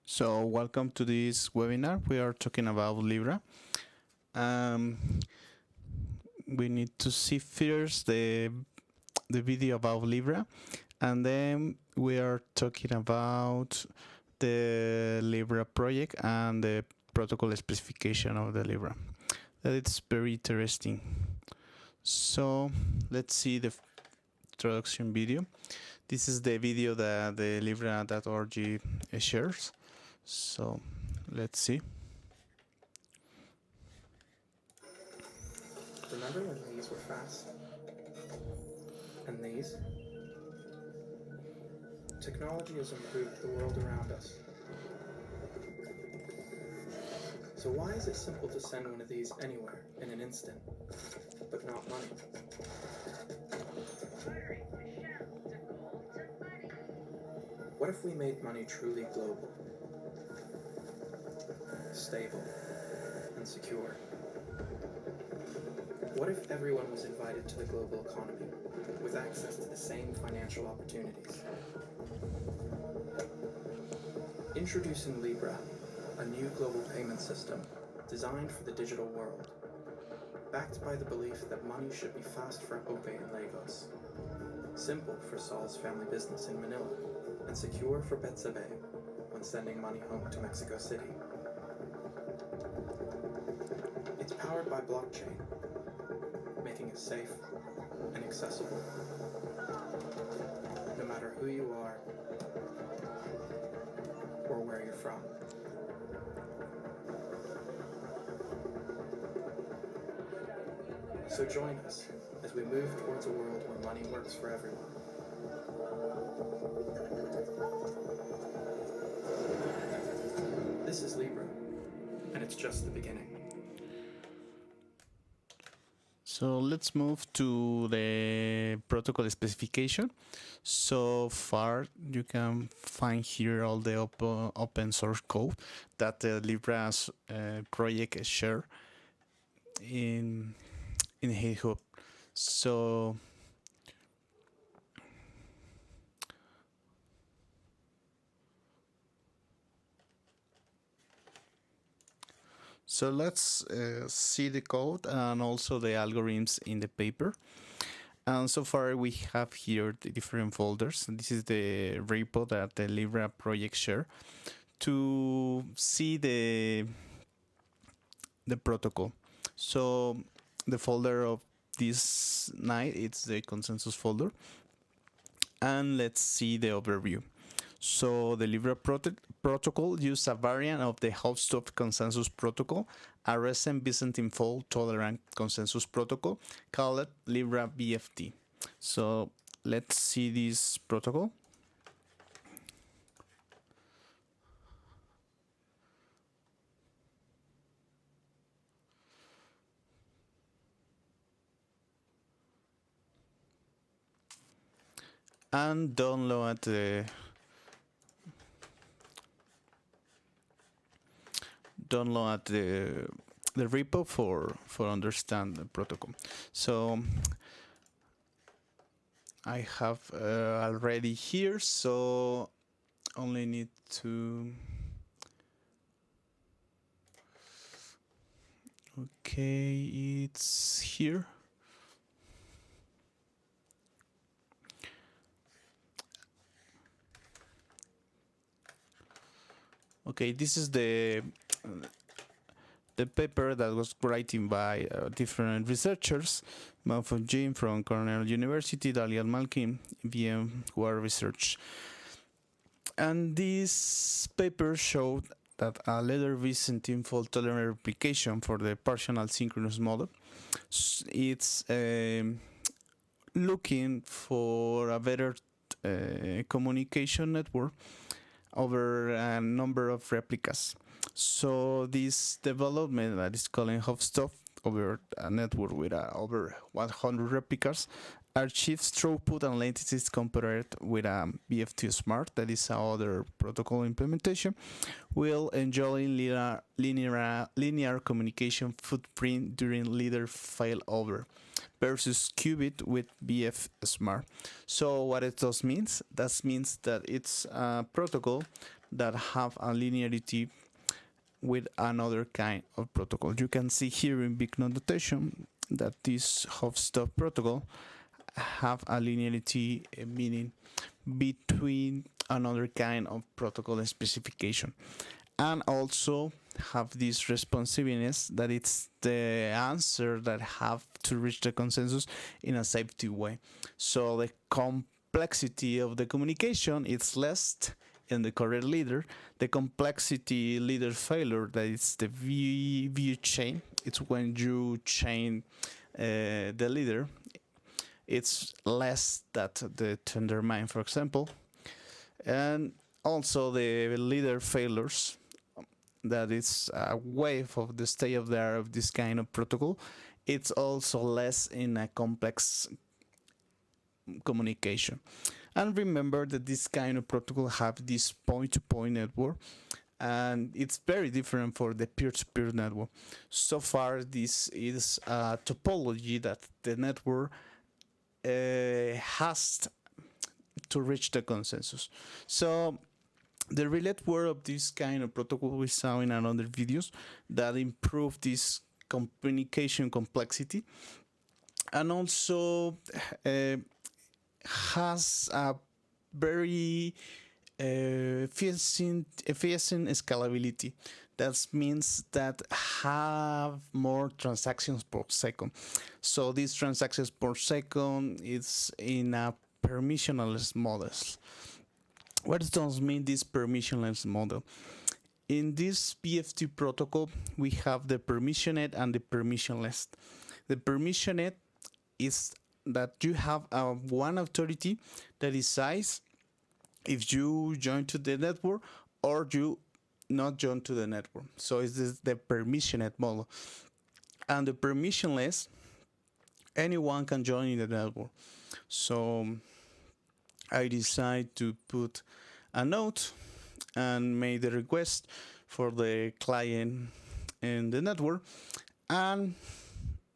So welcome to this webinar. We are talking about Libra. Um, we need to see first the video about Libra, and then we are talking about the Libra project and the protocol specification of the Libra. It's very interesting. So let's see the introduction video. This is the video that the Libra.org shares. So let's see. Remember when these were fast? And these? Technology has improved the world around us. So why is it simple to send one of these anywhere in an instant, but not money? What if we made money truly global, stable, and secure? What if everyone was invited to the global economy with access to the same financial opportunities? Introducing Libra, a new global payment system designed for the digital world, backed by the belief that money should be fast for Ope in Lagos, simple for Saul's family business in Manila, and secure for Betsabe when sending money home to Mexico City. It's powered by blockchain, making it safe and accessible, no matter who you are or where you're from. So join us as we move towards a world where money works for everyone. This is Libra, and it's just the beginning. So let's move to the protocol specification. So far, you can find here all the open source code that the Libra's project share in GitHub. So let's see the code and also the algorithms in the paper. And so far we have here the different folders. This is the repo that the Libra project share to see the protocol. So the folder of this night, it's the consensus folder. And let's see the overview. So the Libra protocol uses a variant of the Hausdorff consensus protocol, a recent Byzantine fault-tolerant consensus protocol called Libra BFT. So let's see this protocol. And download the repo for understand the protocol. So I have already here, so only need to okay, it's here. Okay, this is the paper that was written by different researchers, Manfred Jim from Cornell University, Dalian Malkin, VMware Research. And this paper showed that a later Byzantine fault-tolerant replication for the partial synchronous model, it's looking for a better communication network over a number of replicas. So this development that is called Hausdorff over a network with over 100 replicas achieves throughput and latencies compared with BF2 Smart, that is another protocol implementation, will enjoy linear communication footprint during leader failover versus qubit with BF Smart. So what it does means? That means that it's a protocol that have a linearity with another kind of protocol. You can see here in big notation that this Hofstad protocol have a linearity, meaning between another kind of protocol specification, and also have this responsiveness that it's the answer that have to reach the consensus in a safety way. So the complexity of the communication is less in the correct leader. The complexity leader failure, that is the view chain, it's when you chain the leader, it's less that the Tendermine, for example. And also the leader failures, that is a wave of the state of the art of this kind of protocol. It's also less in a complex communication. And remember that this kind of protocol have this point-to-point network, and it's very different for the peer-to-peer network. So far, this is a topology that the network has to reach the consensus. So the related word of this kind of protocol we saw in another videos that improve this communication complexity, and also has a very efficient scalability. That means that have more transactions per second. So these transactions per second is in a permissionless model. What does mean this permissionless model? In this BF2 protocol, we have the permissioned and the permissionless. The permissioned is that you have one authority that decides if you join to the network or you not join to the network. So it's the permissioned model. And the permissionless, anyone can join in the network. So I decide to put a note and make the request for the client in the network and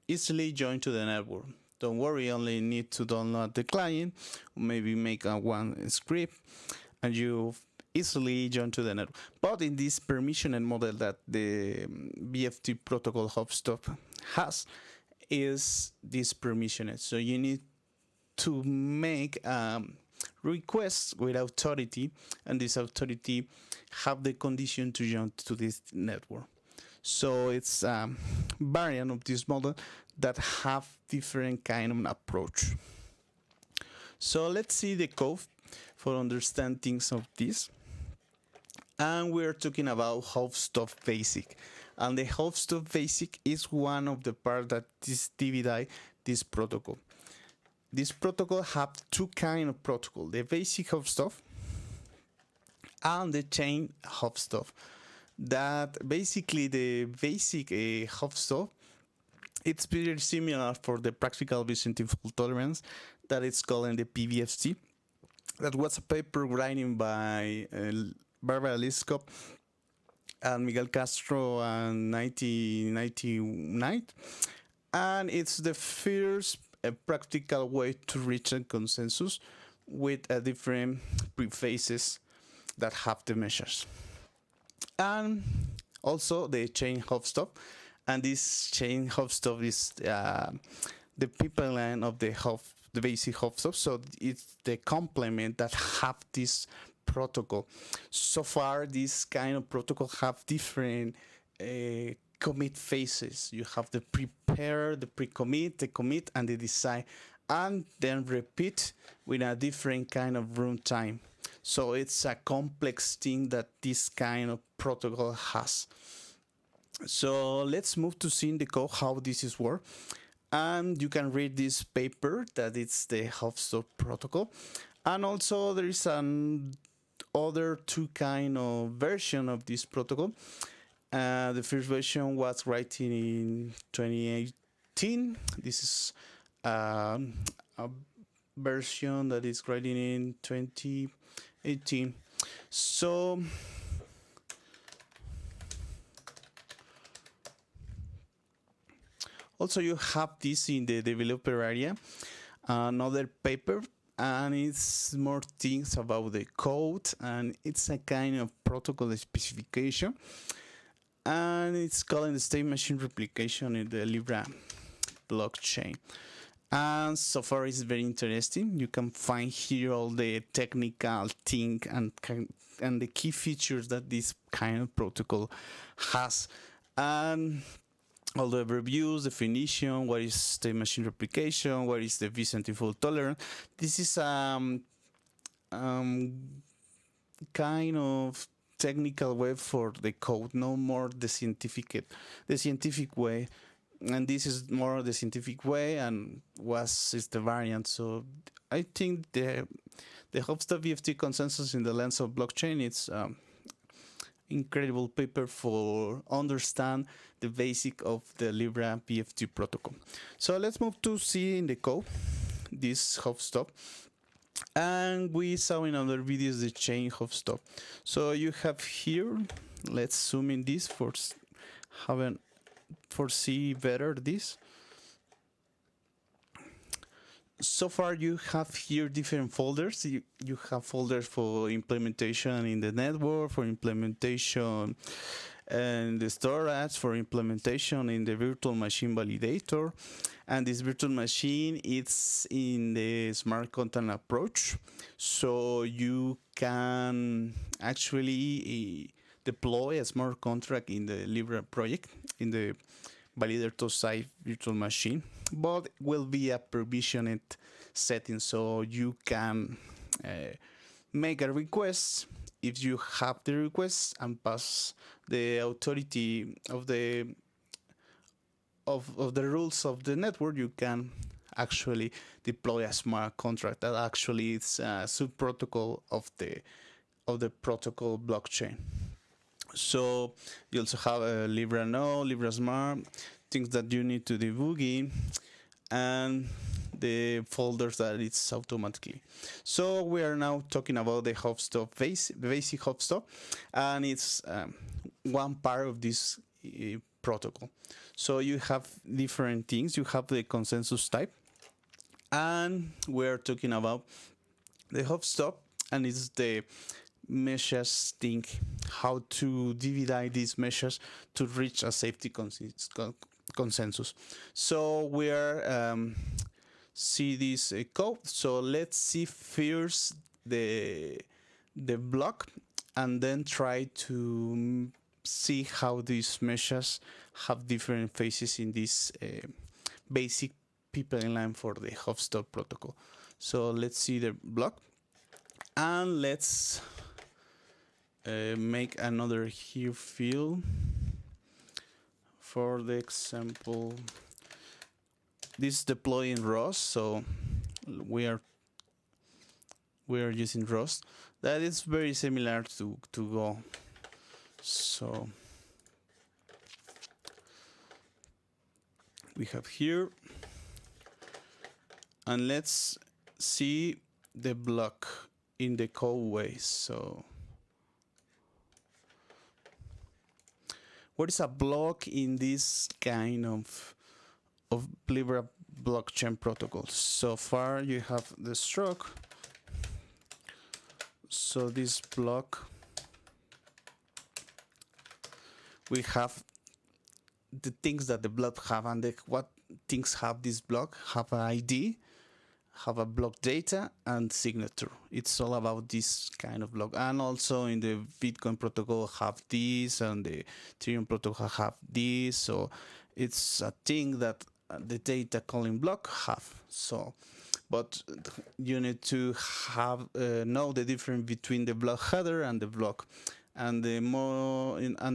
easily join to the network. Don't worry, only need to download the client, maybe make a one script, and you easily join to the network. But in this permissioned model that the BFT protocol Hopstop has, is this permissioned. So you need to make requests with authority, and this authority have the condition to join to this network. So it's a variant of this model that have different kind of approach. So let's see the code for understand things of this. And we're talking about Hofstad basic. And the Hofstad basic is one of the parts that divide this protocol. This protocol have two kind of protocol, the basic Hofstad and the chain Hofstad. That basically the basic Hofstad, it's very similar for the practical Byzantine fault tolerance that it's called in the PBFC. That was a paper written by Barbara Liskop and Miguel Castro in 1999. And it's the first practical way to reach a consensus with different prephases that have the measures. And also the chain Hofstad. And this chain Hofstad is the pipeline of the basic Hofstad. So it's the complement that have this protocol. So far, this kind of protocol have different commit phases. You have the prepare, the pre-commit, the commit, and the decide, and then repeat with a different kind of runtime. So it's a complex thing that this kind of protocol has. So let's move to seeing the code, how this is work. And you can read this paper that it's the Hofstad protocol. And also there is an other two kind of version of this protocol. The first version was written in 2018. This is a version that is writing in 2018. So also you have this in the developer area, another paper, and it's more things about the code, and it's a kind of protocol specification, and it's called the state machine replication in the Libra blockchain. And so far it's very interesting. You can find here all the technical thing and the key features that this kind of protocol has, and all the reviews, definition, what is state machine replication, what is the Vicente fault tolerance. This is kind of technical way for the code, no more the scientific way, and this is more the scientific way, and is the variant. So I think the Hofstad VFT consensus in the lens of blockchain, it's incredible paper for understand the basic of the Libra BFT protocol. So let's move to see in the code this Hofstad. And we saw in other videos the chain Hofstad. So you have here, let's zoom in this for see better this. So far you have here different folders. You have folders for implementation in the network, for implementation and the storage, for implementation in the virtual machine validator. And this virtual machine, it's in the smart contract approach. So you can actually deploy a smart contract in the Libra project, in the validator side virtual machine, but will be a provisioned setting, so you can make a request. If you have the request and pass the authority of the rules of the network, you can actually deploy a smart contract that actually is a sub protocol of the protocol blockchain. So you also have a Libra Node, Libra Smart, things that you need to debug in, and the folders that it's automatically. So we are now talking about the Hofstad basic Hofstad, and it's one part of this protocol. So you have different things. You have the consensus type, and we're talking about the Hofstad, and it's the measures thing, how to divide these measures to reach a safety consensus. So we are see this code. So let's see first the block, and then try to see how these measures have different phases in this basic pipeline line for the Hofstad protocol. So let's see the block, and let's make another here field. For the example, this deploying Rust, so we are using Rust. That is very similar to Go. So we have here, and let's see the block in the code way. So what is a block in this kind of Libra blockchain protocol? So far you have the stroke. So this block, we have the things that the block have, and what things have this block, have an ID, have a block data, and signature. It's all about this kind of block. And also in the Bitcoin protocol have this, and the Ethereum protocol have this. So it's a thing that the data calling block have. So, but you need to have know the difference between the block header and the block. And the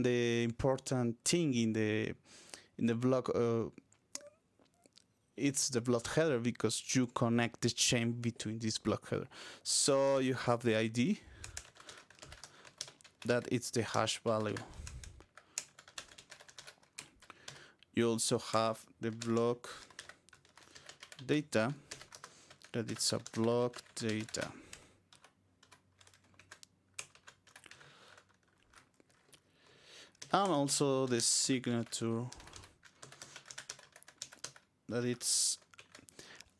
the important thing in the block, it's the block header, because you connect the chain between this block header. So you have the ID, that it's the hash value. You also have the block data, that it's a block data. And also the signature, that it's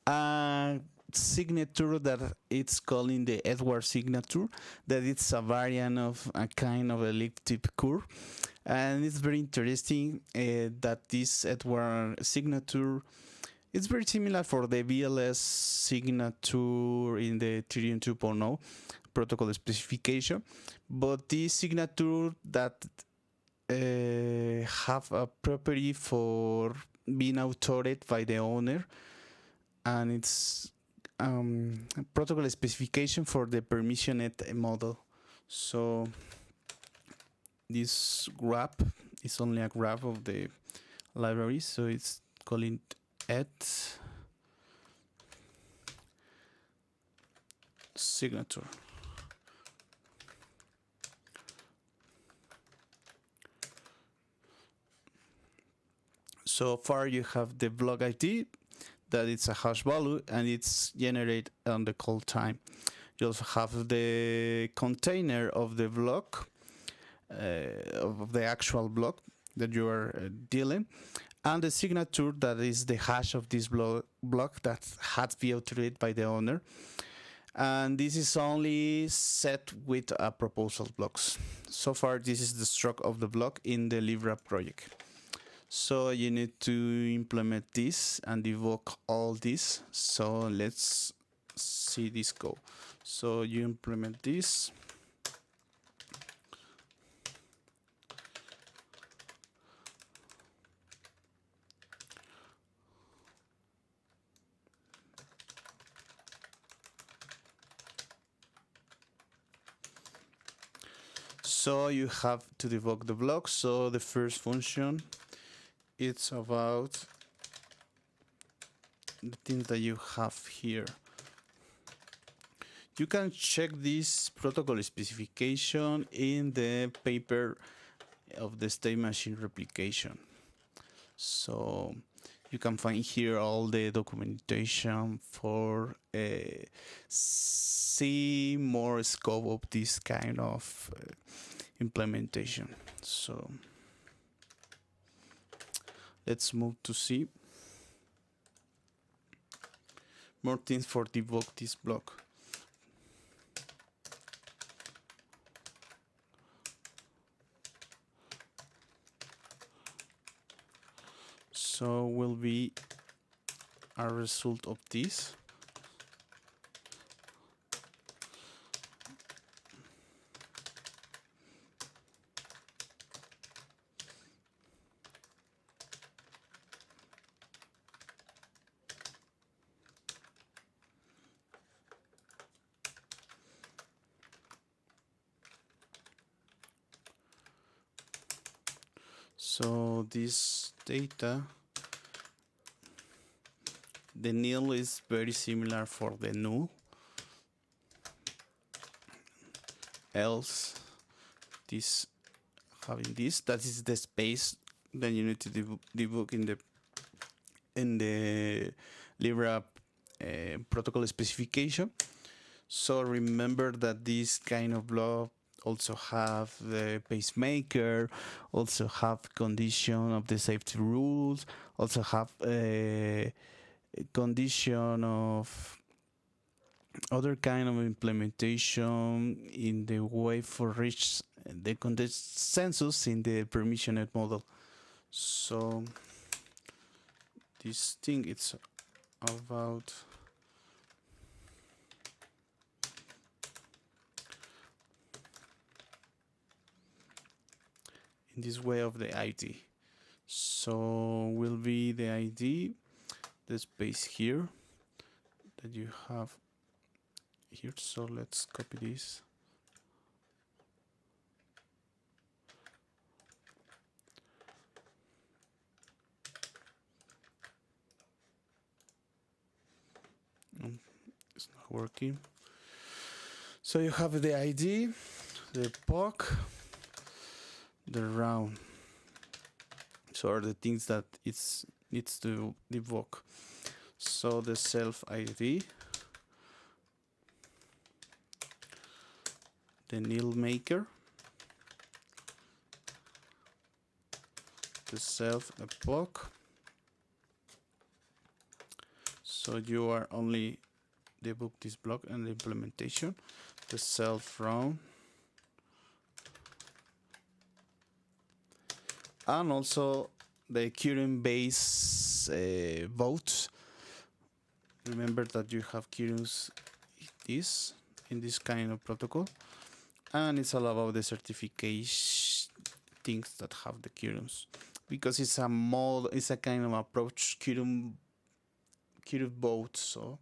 a signature that it's calling the Edward signature, that it's a variant of a kind of elliptic curve. And it's very interesting that this Edward signature is very similar for the BLS signature in the Ethereum 2.0 protocol specification, but this signature that have a property for being authored by the owner, and it's protocol specification for the permissioned model. So this graph is only a graph of the library, so it's calling it signature. So far you have the block ID, that it's a hash value, and it's generated on the call time. You also have the container of the block, of the actual block that you are dealing, and the signature, that is the hash of this block that had to be authorized by the owner. And this is only set with a proposal blocks. So far, this is the structure of the block in the Libra project. So you need to implement this and evoke all this. So let's see this go. So you implement this. So you have to debug the block. So the first function, it's about the things that you have here. You can check this protocol specification in the paper of the state machine replication. So you can find here all the documentation for see more scope of this kind of implementation. So let's move to C. More things for debug this block. So will be a result of this. So this data, the nil is very similar for the null. Else, this having this, that is the space that you need to debug in the Libra protocol specification. So remember that this kind of block also have the pacemaker, also have condition of the safety rules, also have a condition of other kind of implementation in the way for reach the consensus in the permissioned model. So this thing, it's about in this way of the ID. So will be the ID, the space here that you have here. So let's copy this. It's not working. So you have the ID, the POC, the round. So are the things that it needs to evoke. So the self ID, the nil maker, the self epoch. So you are only debug this block and the implementation, the self round, and also the queuing base votes. Remember that you have queues this in this kind of protocol, and it's all about the certification things that have the queues, because it's a mod, it's a kind of approach queuing vote. So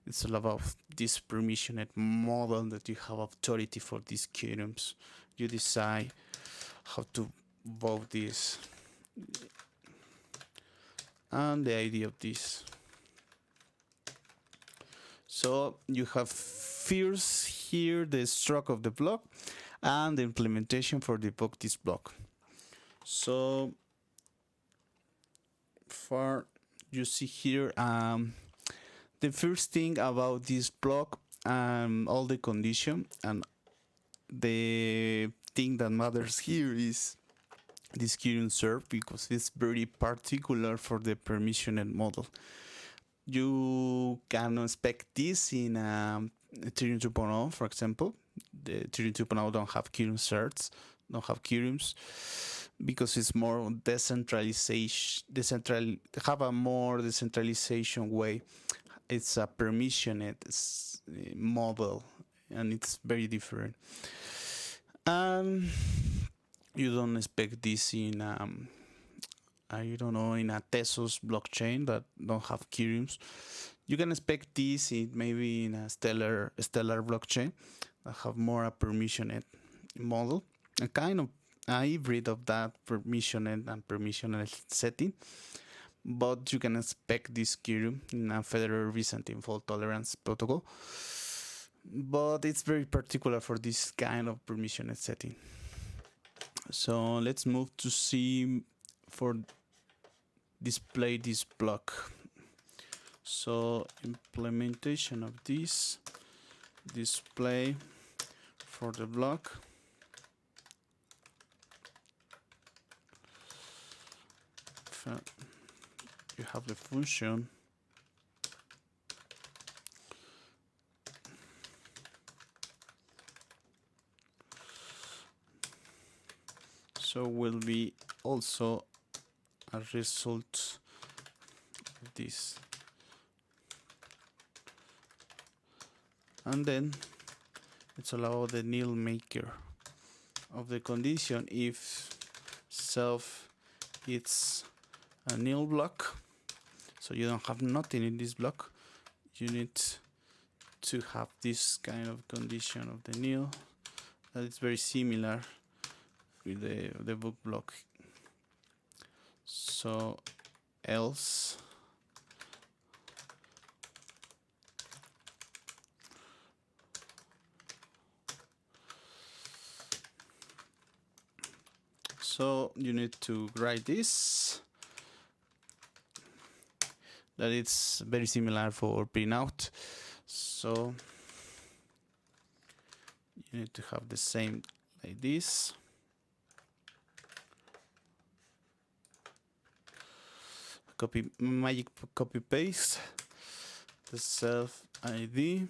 it's all about this permissioned model that you have authority for these queues. You decide how to vote this, and the idea of this. So you have first here the struct of the block and the implementation for debug this block. So far you see here the first thing about this block, all the condition, and the thing that matters here is this queuing serve, because it's very particular for the permissioned model. You can expect this in Ethereum 2.0, for example. The Ethereum 2.0 don't have queuing certs, don't have queues, because it's more decentralization, have a more decentralization way. It's a permissioned model, and it's very different. You don't expect this in I don't know, in a Tesos blockchain that don't have queues. You can expect this in maybe in a stellar blockchain that have more a permissioned model, a kind of a hybrid of that permissioned and permissionless setting. But you can expect this queue in a Federer Byzantine fault tolerance protocol. But it's very particular for this kind of permissioned setting. So let's move to see for display this block. So implementation of this display for the block. You have the function so will be also a result of this, and then it's all about the nil maker of the condition. If self it's a nil block, so you don't have nothing in this block, you need to have this kind of condition of the nil, and it's very similar with the book block. So else so you need to write this, that it's very similar for printout. So you need to have the same like this. Magic copy paste the self ID,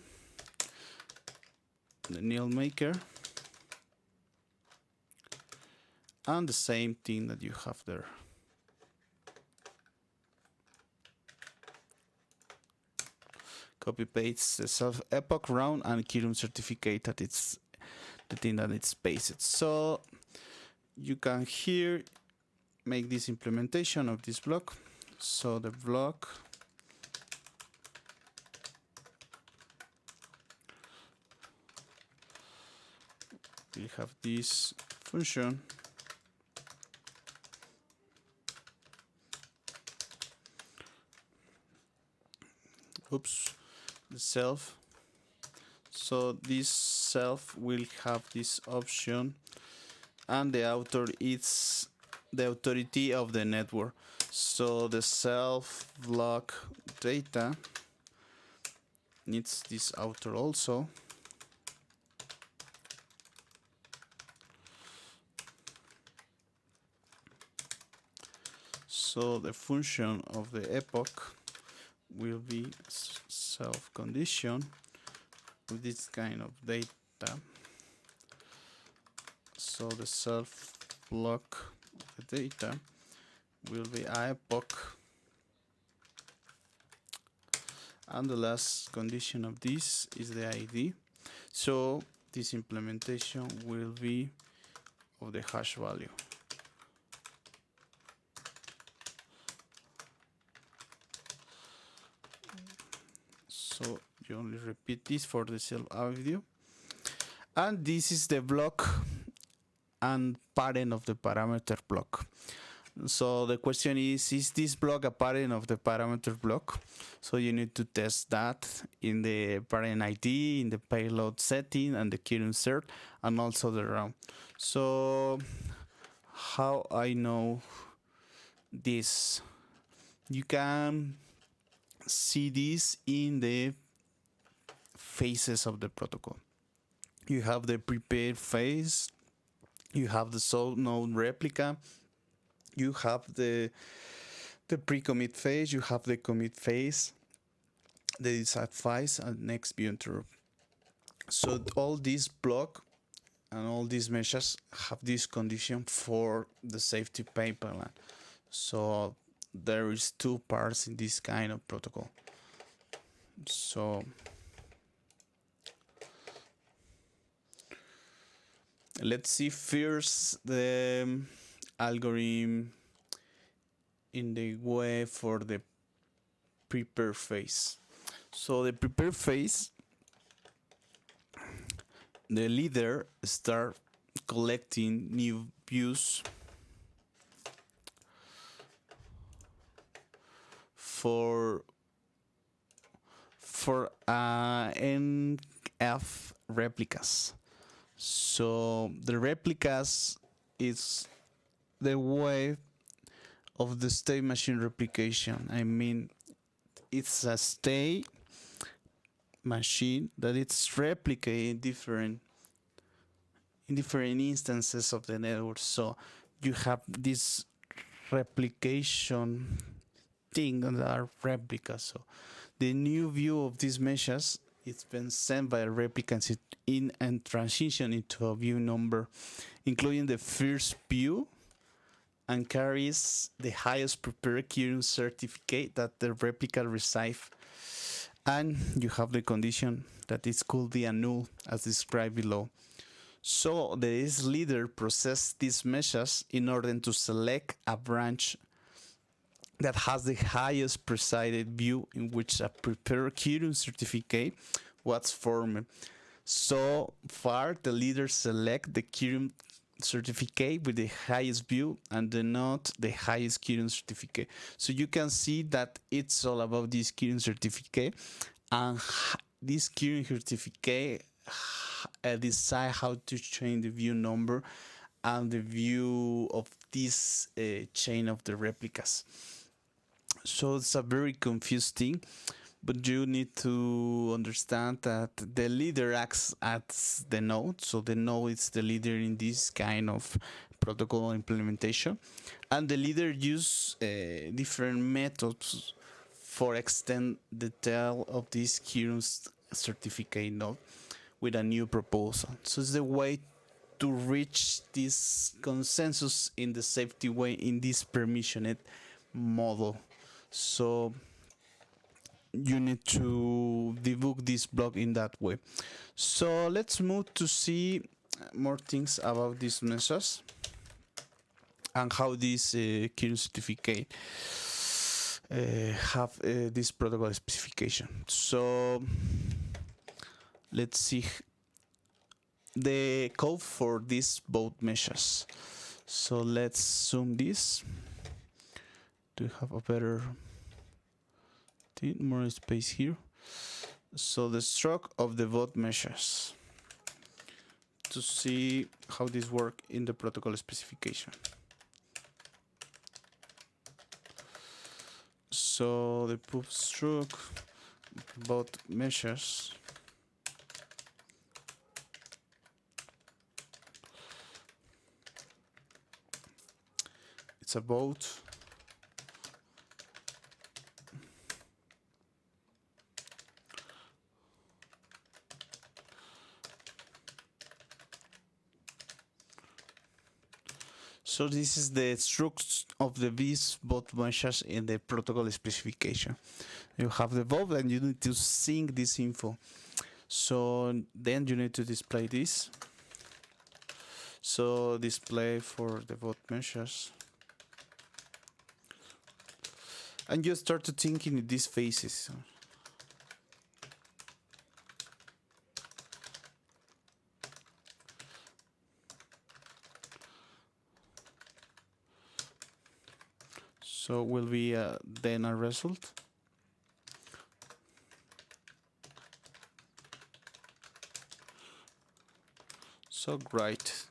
the nil maker, and the same thing that you have there. Copy paste the self epoch round and queuing certificate that it's the thing that it's pasted. So you can here make this implementation of this block. So the block will have this function the self. So this self will have this option, and the author is the authority of the network. So the self block data needs this author also. So the function of the epoch will be self-condition with this kind of data. So the self block of the data will be a epoch, and the last condition of this is the ID. So this implementation will be of the hash value. So you only repeat this for the self audio, and this is the block and parent of the parameter block. So the question is this block a parent of the parameter block? So you need to test that in the parent ID, in the payload setting, and the key insert, and also the RAM. So how I know this? You can see this in the phases of the protocol. You have the prepared phase, you have the sole node replica, you have the pre-commit phase, you have the commit phase, the decide phase, and next view interrupt. So all these block and all these meshes have this condition for the safety pipeline. So there is two parts in this kind of protocol. So let's see first the algorithm in the way for the prepare phase. So the prepare phase, the leader start collecting new views for NF replicas. So the replicas is the way of the state machine replication. I mean, it's a state machine that it's replicating in different instances of the network. So you have this replication thing that are replicas. So the new view of these meshes, it's been sent by replicants in and transition into a view number, including the first view, and carries the highest prepared queuing certificate that the replica receive. And you have the condition that it could be annulled as described below. So this leader processes these meshes in order to select a branch that has the highest presided view in which a prepared queuing certificate was formed. So far, the leader select the queuing certificate with the highest view and denote the highest queuing certificate. So you can see that it's all about this queuing certificate, and this queuing certificate decide how to change the view number and the view of this chain of the replicas. So it's a very confused thing, but you need to understand that the leader acts as the node. So the node is the leader in this kind of protocol implementation, and the leader use different methods for extend the tail of this queuing certificate node with a new proposal. So it's the way to reach this consensus in the safety way in this permissioned model. So you need to debug this block in that way. So let's move to see more things about these meshes and how this key certificate have this protocol specification. So let's see the code for these both meshes. So let's zoom this to have a better more space here. So the stroke of the both meshes to see how this work in the protocol specification. So the proof stroke both meshes it's about So this is the structure of the these both meshes in the protocol specification. You have the both and you need to sync this info. So then you need to display this. So display for the both meshes. And you start to think in these phases. So will be then a result. So write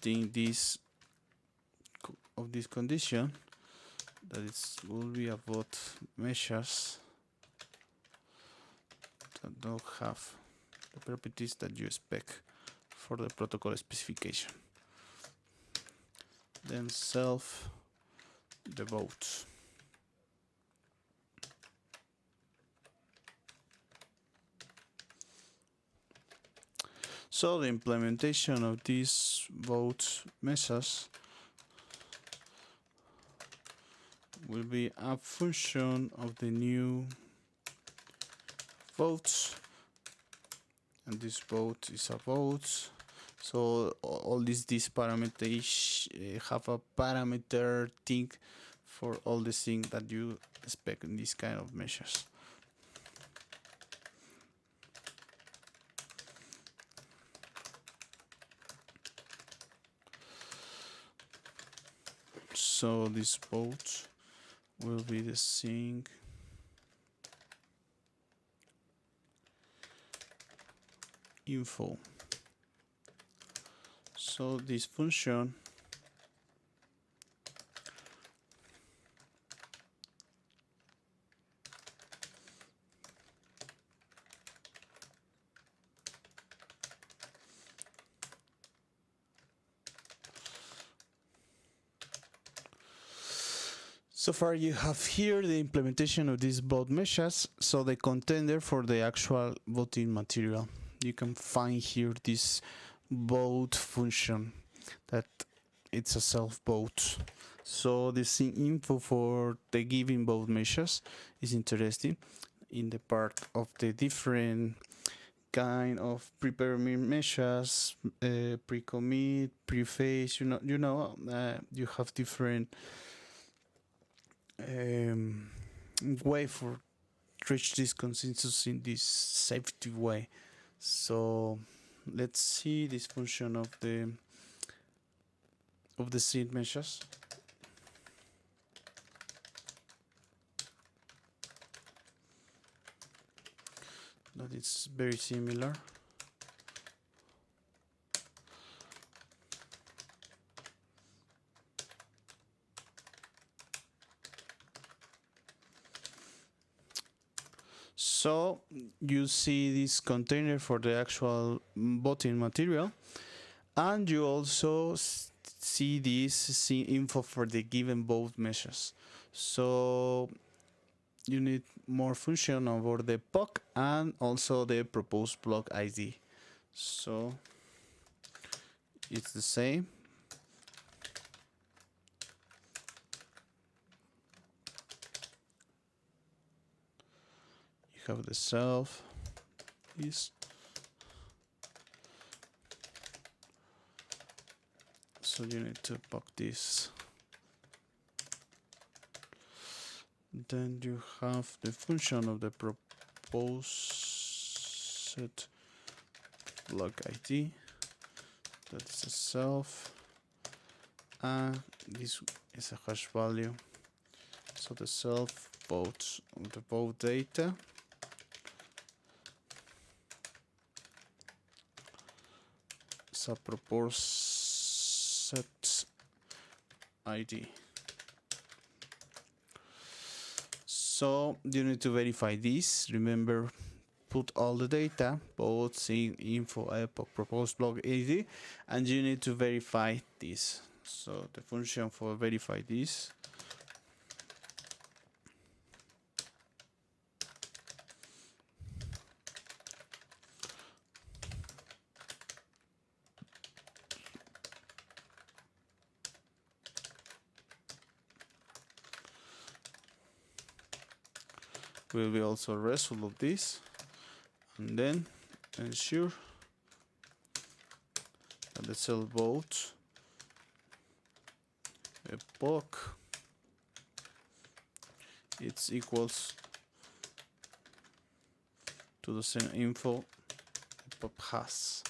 this of this condition that it will be about measures that don't have the properties that you expect for the protocol specification. Then self devote. So the implementation of these vote methods will be a function of the new votes, and this vote is a vote. So all these parameters have a parameter thing for all the things that you expect in this kind of measures. So this vote will be the thing info. So this function so far you have here the implementation of these both meshes, so the container for the actual voting material. You can find here this vote function that it's a self vote. So this info for the given vote meshes is interesting in the part of the different kind of prepare meshes, pre-commit, pre-phase. You have different way for reach this consensus in this safety way. So let's see this function of the seed meshes. That is very similar. So you see this container for the actual voting material, and you also see this info for the given vote meshes. So you need more function over the POC and also the proposed block ID. So it's the same. You have the self, this. So you need to POC this. Then you have the function of the proposed block ID. That's the self, and this is a hash value. So the self votes of the vote data. It's a proposed ID. So you need to verify this. Remember, put all the data, both in info epoch proposed block ID, and you need to verify this. So the function for verify this will be also a result of this, and then ensure that the cell vote epoch it's equals to the same info epoch has.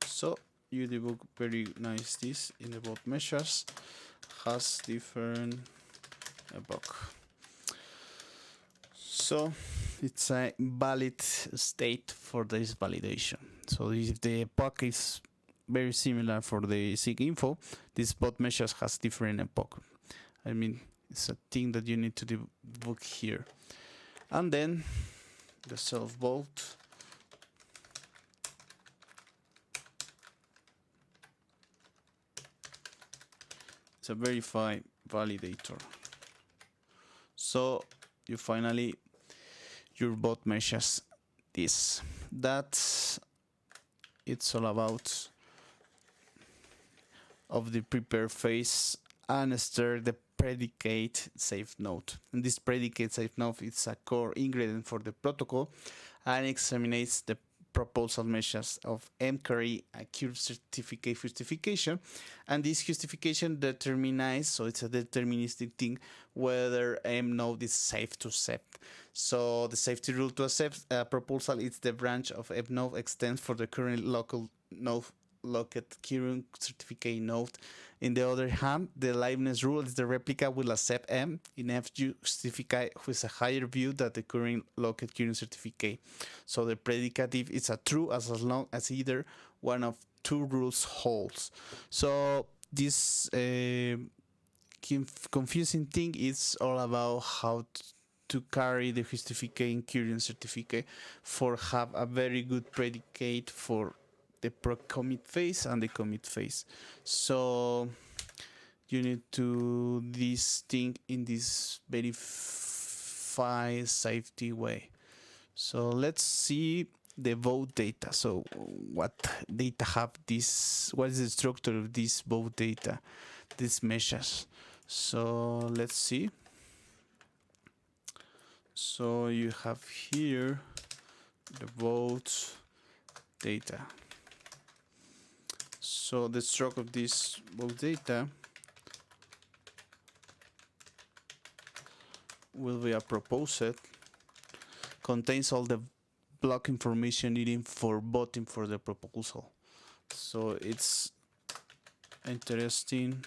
So you debug very nice this in the both measures has different epoch. So it's a valid state for this validation. So if the epoch is very similar for the sig info, this both measures has different epoch. I mean, it's a thing that you need to debug here. And then the self vote it's a verified validator. So you finally your bot measures this. That's it's all about of the prepare phase and stir the predicate safe node. And this predicate safe node is a core ingredient for the protocol and examines the proposal measures of mcarry accurate certificate justification, and this justification determines, so it's a deterministic thing, whether m node is safe to accept. So the safety rule to accept a proposal is the branch of m node extends for the current local node locked current certificate node. In the other hand, the liveness rule is the replica will accept m in f certificate with a higher view than the current locked current certificate. So the predicative is a true as long as either one of two rules holds. So this confusing thing is all about how to carry the justificate in current certificate for have a very good predicate for the commit phase and the commit phase. So you need to do this thing in this verified safety way. So let's see the vote data. So what data have this? What is the structure of this vote data? These measures. So let's see. So you have here the vote data. So the structure of this vote data will be a proposed, contains all the block information needed for voting for the proposal. So it's interesting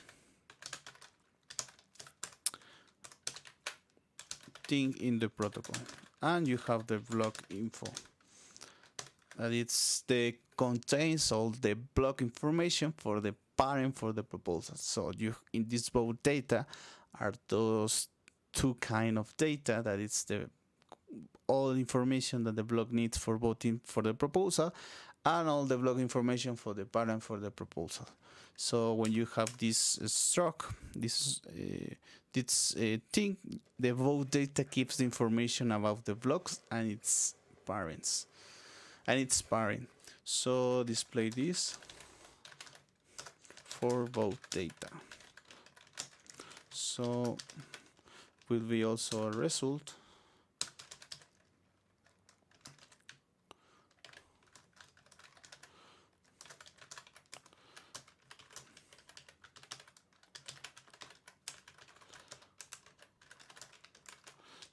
thing in the protocol. And you have the block info. That it's the contains all the block information for the parent for the proposal. So you in this vote data are those two kind of data, that it's the all information that the block needs for voting for the proposal and all the block information for the parent for the proposal. So when you have this struct, this thing, the vote data keeps the information about the blocks and its parents and its parent. So display this for vote data. So will be also a result.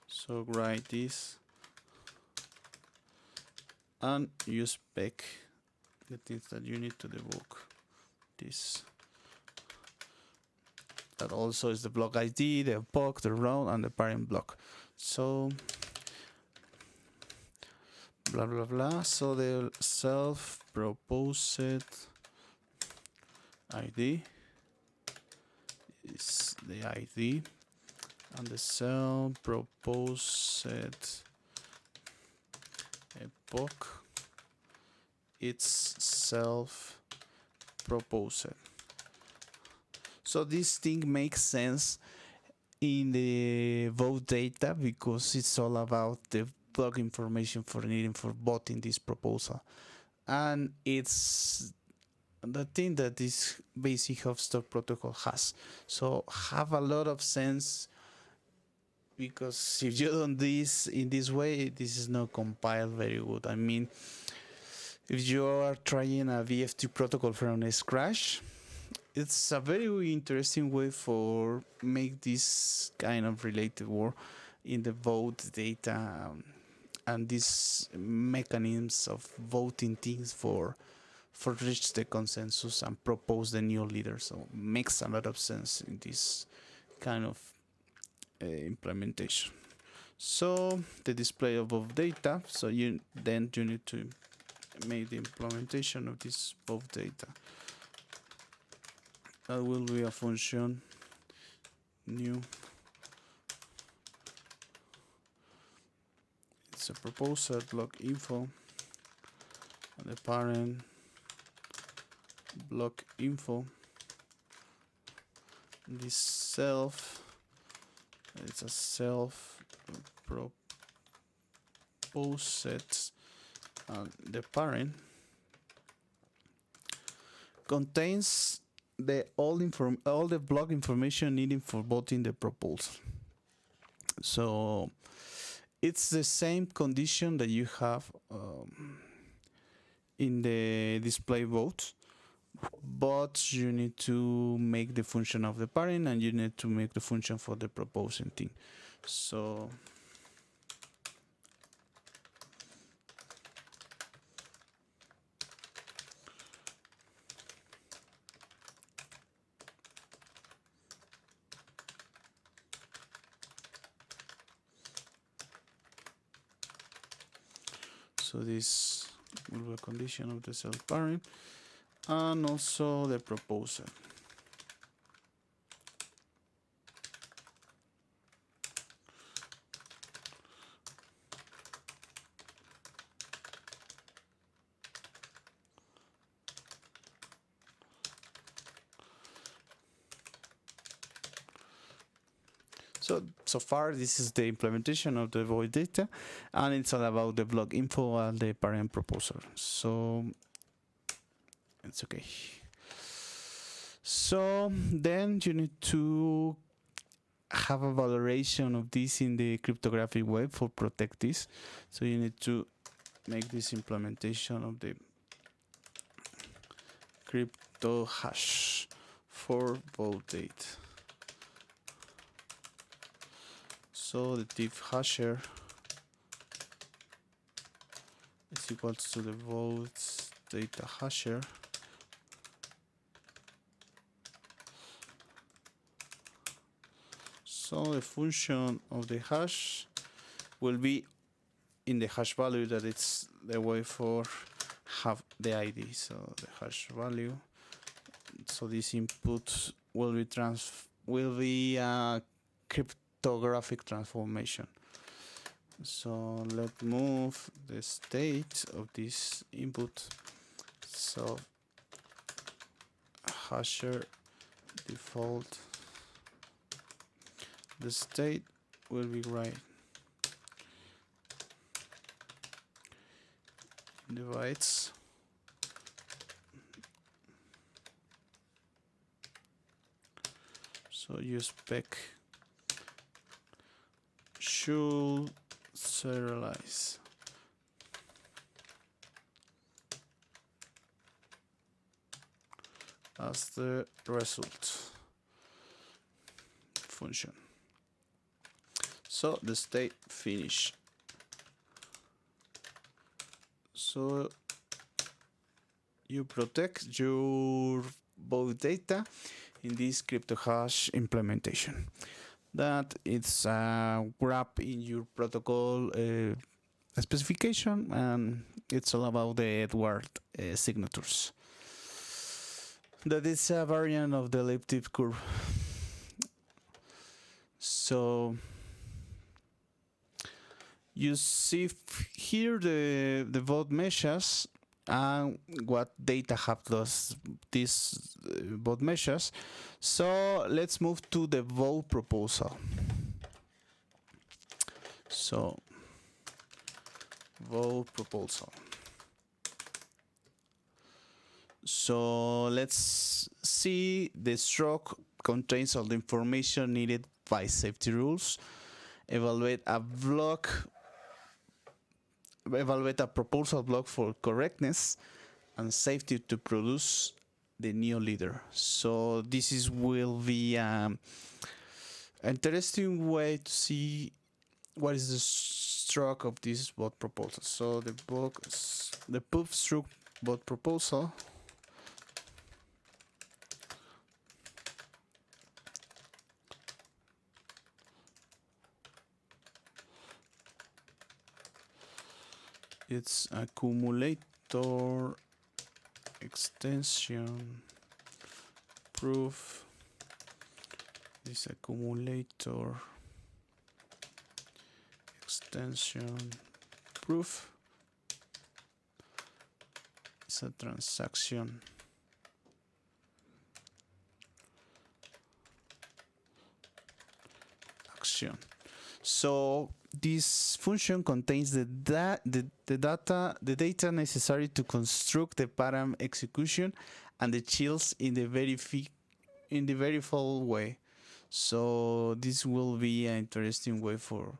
So write this and you spec the things that you need to debug. This that also is the block ID, the epoch, the round, and the parent block. So blah blah blah. So the self proposed ID is the ID, and the self proposed epoch it's self proposed. So this thing makes sense in the vote data because it's all about the block information for needing for voting this proposal, and it's the thing that this basic Hofstad protocol has. So have a lot of sense because if you do this in this way, this is not compiled very good. I mean, if you are trying a VFT protocol from scratch, it's a very interesting way for make this kind of related work in the vote data, and these mechanisms of voting things for reach the consensus and propose the new leader. So makes a lot of sense in this kind of implementation. So the display of both data. So you need to make the implementation of this both data. That will be a function new. It's a proposer block info, and the parent block info. This self, it's a self proposed, and the parent contains all the block information needed for voting the proposal. So it's the same condition that you have in the display vote, but you need to make the function of the parent, and you need to make the function for the proposing thing. So this will be a condition of the self parent, and also the proposer. So far, this is the implementation of the void data, and it's all about the block info and the parent proposer. So it's okay. So then you need to have a valorization of this in the cryptographic way for protect this. So you need to make this implementation of the crypto hash for vote date. So the diff hasher is equal to the vote data hasher. So the function of the hash will be in the hash value, that it's the way for have the ID. So the hash value. So this input will be a cryptographic transformation. So let's move the state of this input. So hasher default, the state will be right. Divides. So you spec should serialize. As the result function. So the state finish. So you protect your both data in this crypto hash implementation. That it's a wrap in your protocol specification, and it's all about the Edward signatures. That is a variant of the elliptic curve. So you see here the vote meshes and what data have these vote meshes. So let's move to the vote proposal. So vote proposal. So let's see, the stroke contains all the information needed by safety rules. evaluate a proposal block for correctness and safety to produce the new leader. So this will be an interesting way to see what is the structure of this bot proposal. So the proof struct bot proposal it's accumulator extension proof. This accumulator extension proof is a transaction action. So this function contains the data necessary to construct the param execution and the chills in the very full way. So this will be an interesting way for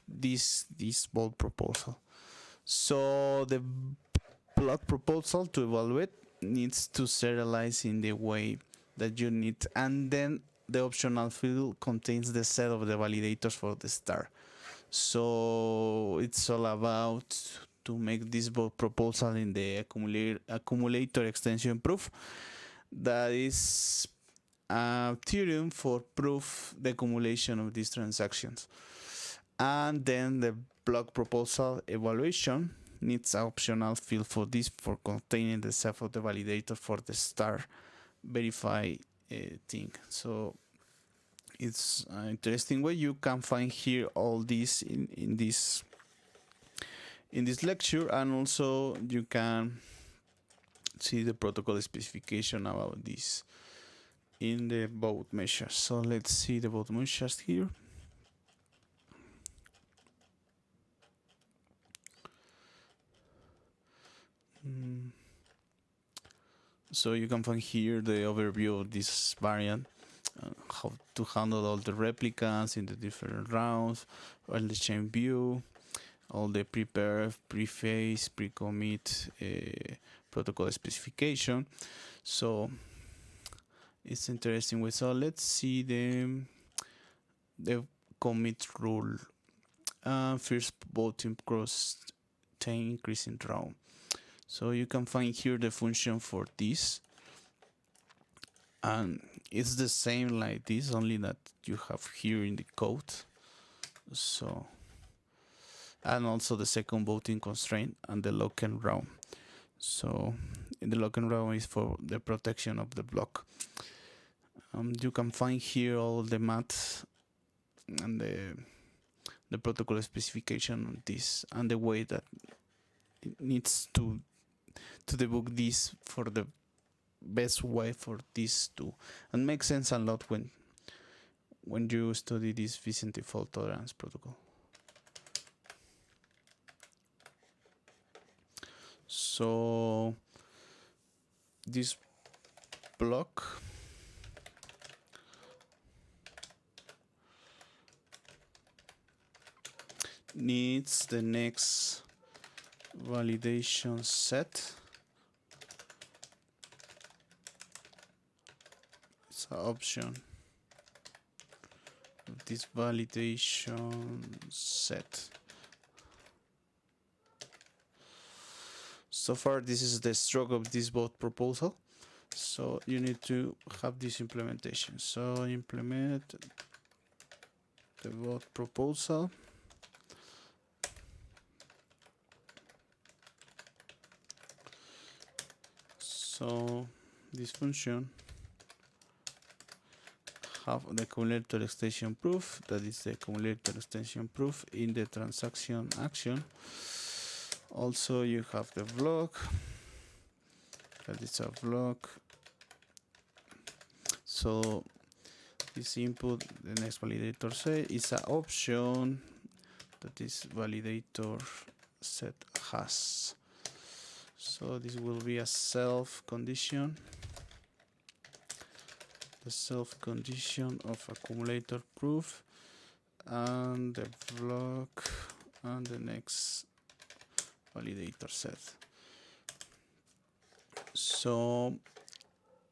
this bold proposal. So the block proposal to evaluate needs to serialize in the way that you need, and then the optional field contains the set of the validators for the star. So it's all about to make this proposal in the accumulator extension proof. That is a theorem for proof the accumulation of these transactions. And then the block proposal evaluation needs an optional field for this for containing the set of the validator for the star verify thing. So it's an interesting way. You can find here all this in this lecture, and also you can see the protocol specification about this in the both measures. So let's see the both measures here. So you can find here the overview of this variant, how to handle all the replicas in the different rounds, all the chain view, all the pre-perf, pre-phase, pre-commit protocol specification. So it's interesting way. So let's see the commit rule. First voting cross 10 increasing round. So you can find here the function for this, and it's the same like this, only that you have here in the code. So, and also the second voting constraint and the lock and round. So in the lock and round is for the protection of the block. You can find here all the math and the protocol specification on this, and the way that it needs to debug this for the best way for this to, and makes sense a lot when you study this Vicente fault tolerance protocol. So this block needs the next validation set. It's an option of this validation set. So far, this is the stroke of this bot proposal. So you need to have this implementation. So implement the bot proposal. So this function have the accumulator extension proof, that is the accumulator extension proof in the transaction action. Also you have the block, that is a block. So this input, the next validator set is an option that this validator set has. So this will be a self condition, the self condition of accumulator proof, and the block and the next validator set. So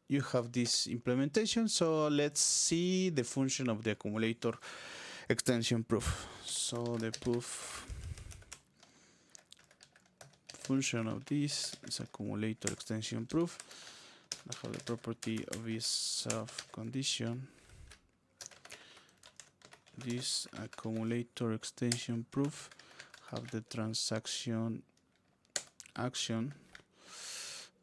you have this implementation. So let's see the function of the accumulator extension proof. So the proof function of this is accumulator extension proof. I have the property of is self condition. This accumulator extension proof have the transaction action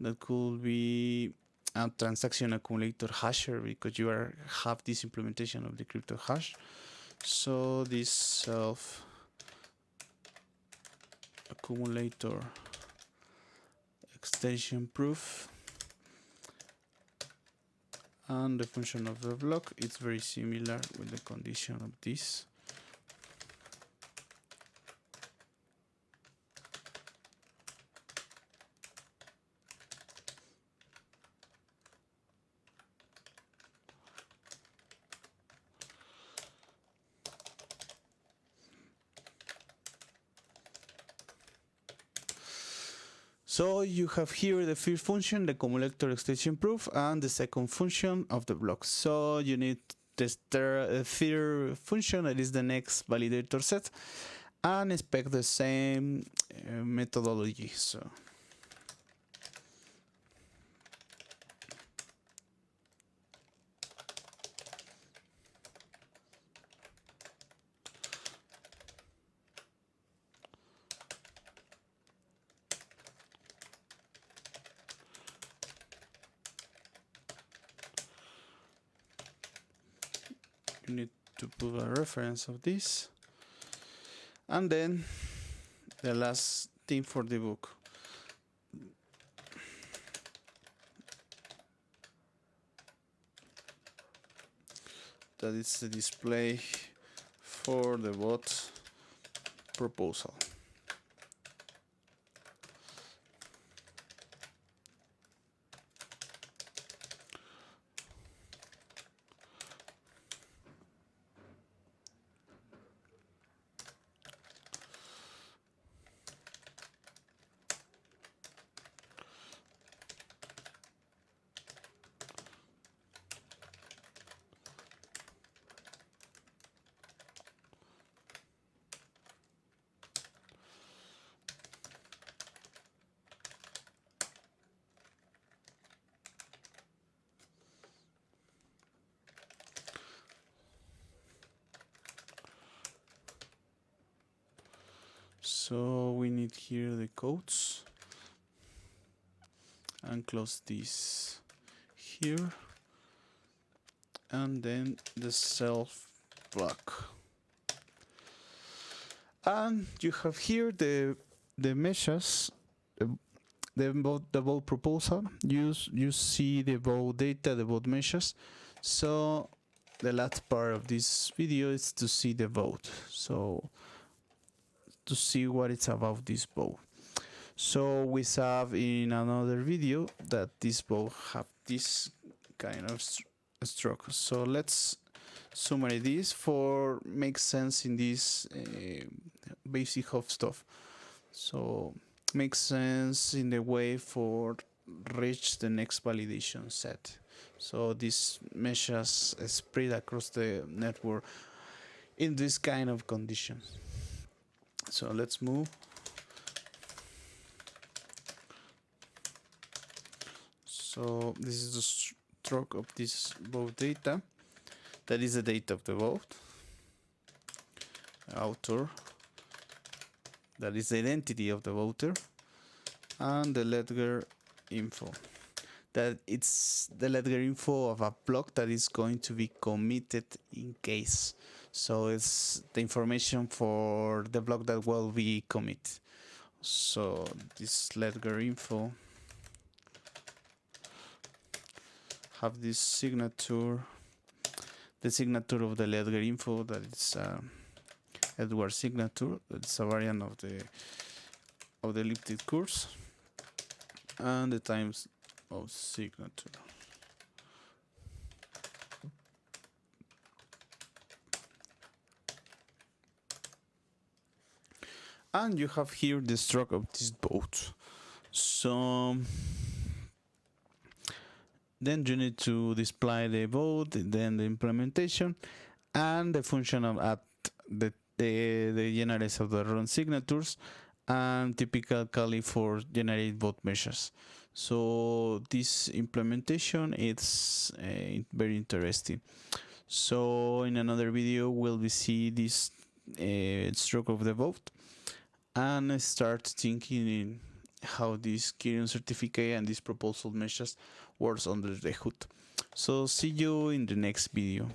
that could be a transaction accumulator hasher, because you have this implementation of the crypto hash. So this self accumulator extension proof and the function of the block, it's very similar with the condition of this. So you have here the first function, the accumulator extension proof, and the second function of the block. So you need this third function, that is the next validator set, and expect the same methodology. So you need to put a reference of this, and then the last thing for the book. That is the display for the bot proposal. So we need here the codes and close this here, and then the self block. And you have here the meshes, the vote proposal. You see the vote data, the vote meshes. So the last part of this video is to see the vote. So to see what it's about this vote. So we saw in another video that this vote have this kind of structure. So let's summarize this for make sense in this basic of stuff. So makes sense in the way for reach the next validation set. So these meshes spread across the network in this kind of conditions. So let's move. So this is the stroke of this vote data. That is the date of the vote. Author. That is the identity of the voter. And the ledger info. That it's the ledger info of a block that is going to be committed in case. So it's the information for the block that will be committed. So this ledger info have this signature, the signature of the ledger info, that is Edward signature, that's a variant of the elliptic course, and the times of signature. And you have here the stroke of this vote. So then you need to display the vote, then the implementation, and the function of at the generate of the run signatures, and typically for generate vote measures. So this implementation is very interesting. So in another video we'll see this stroke of the vote and start thinking in how this Kirion certificate and this proposal measures works under the hood. So see you in the next video.